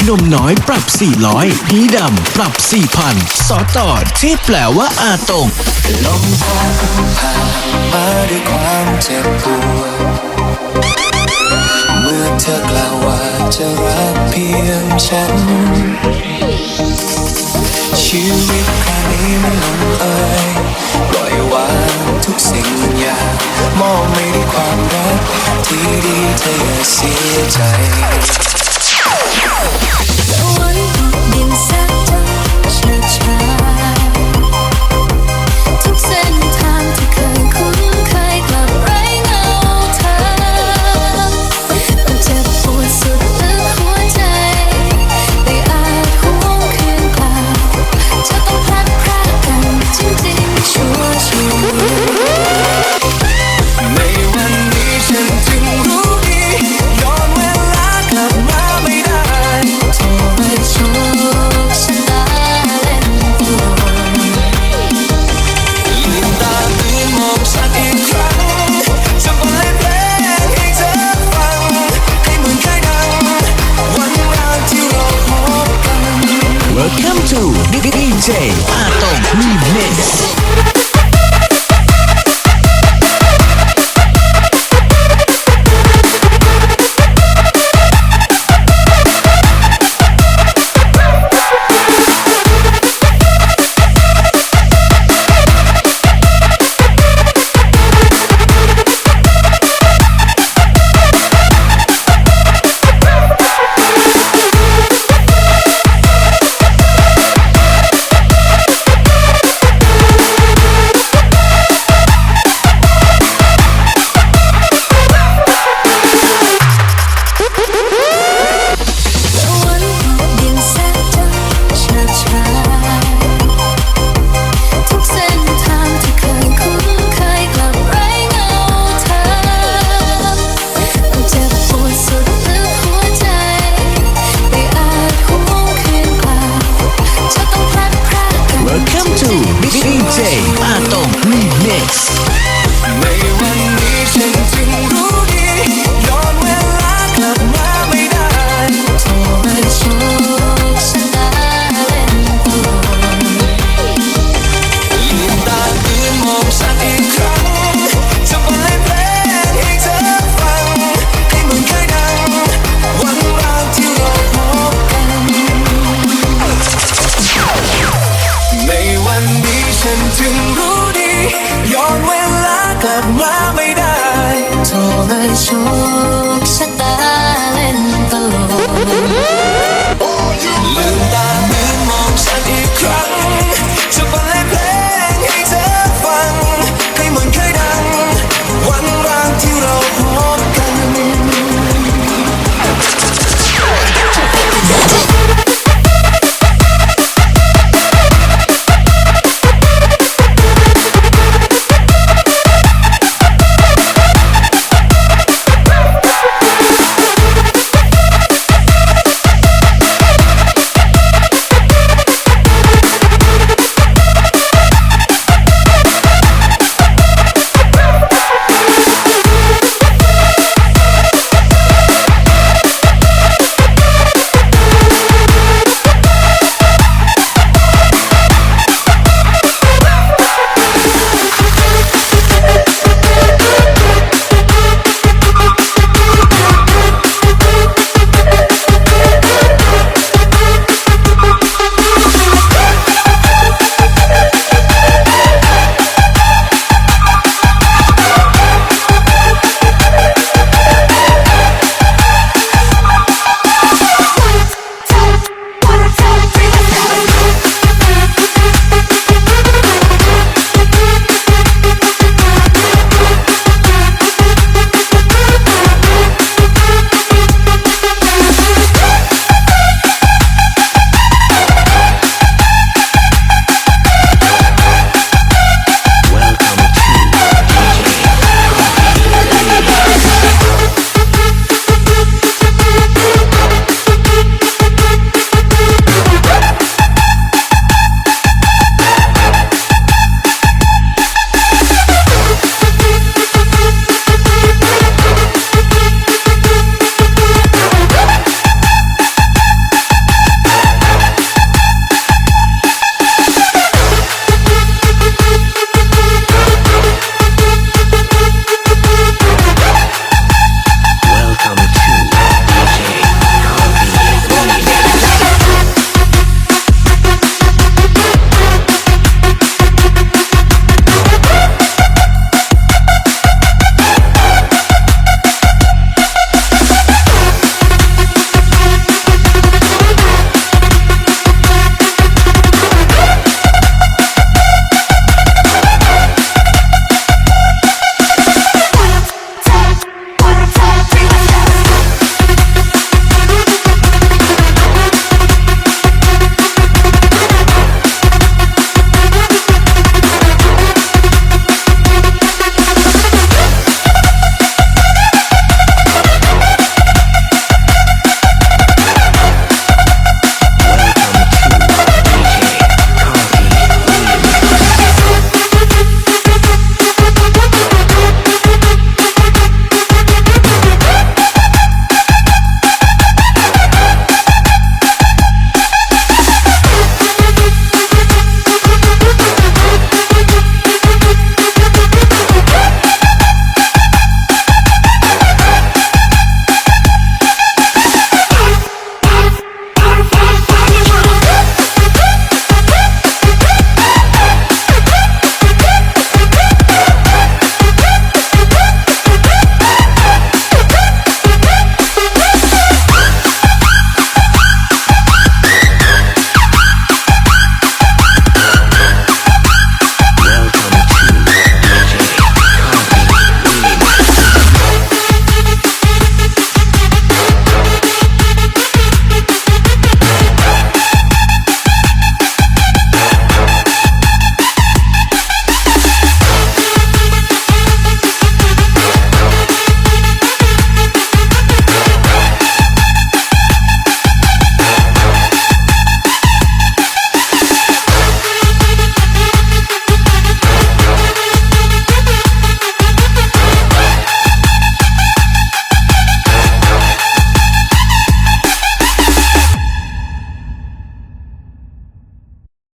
นมน้อยปรับ400พี่ดำปรับ4,000สอต่อที่แปลว่าอาตงลมพัดผ่านมาด้วยความเจ็บปวดเมื่อเธอกล่าวว่าจะรักเพียงฉันชีวิตครั้งนี้มันลงเอยปล่อยวางทุกสิ่งอย่างมอบไม่ได้ความรักที่ดีเธออย่าเสียใจวันดินแสงจันทร์ช้าๆทุกเส้นทางที่เคยคุ้นเคยกลับไร้เงาเธอมันเจ็บปวดสุดลึกหัวใจแต่อาจหวงคืนกลับจะต้องพลัดพรากกันจริงๆชั่วชีวิตในวันนี้ฉันจึงรู้ดีย้อนเวลากลับมาไม่ได้โทรมาโชคชะตาเล่นตัวลืมตาตื่นมองฉันอีกครั้งจะบรรเลงเพลงให้เธอฟังให้เหมือนเคยดังวันแรกที่เราพบกัน Welcome to DJ อาตง Remix DJ อาตง Remix ในวันนี้ฉันจึงรู้ดีย้อนเวลากลับมาไม่ได้โทรมาโชคชะตาเล่นตัวลืมตาตื่นมองฉันอีกครั้งจะบรรเลงเพลงให้เธอฟังให้เหมือนเคยดังวันแรกที่เราพบกันในวันนี้ฉันจึงรู้ดีย้อนเวลากลับมาไม่ได้โทรมาโชค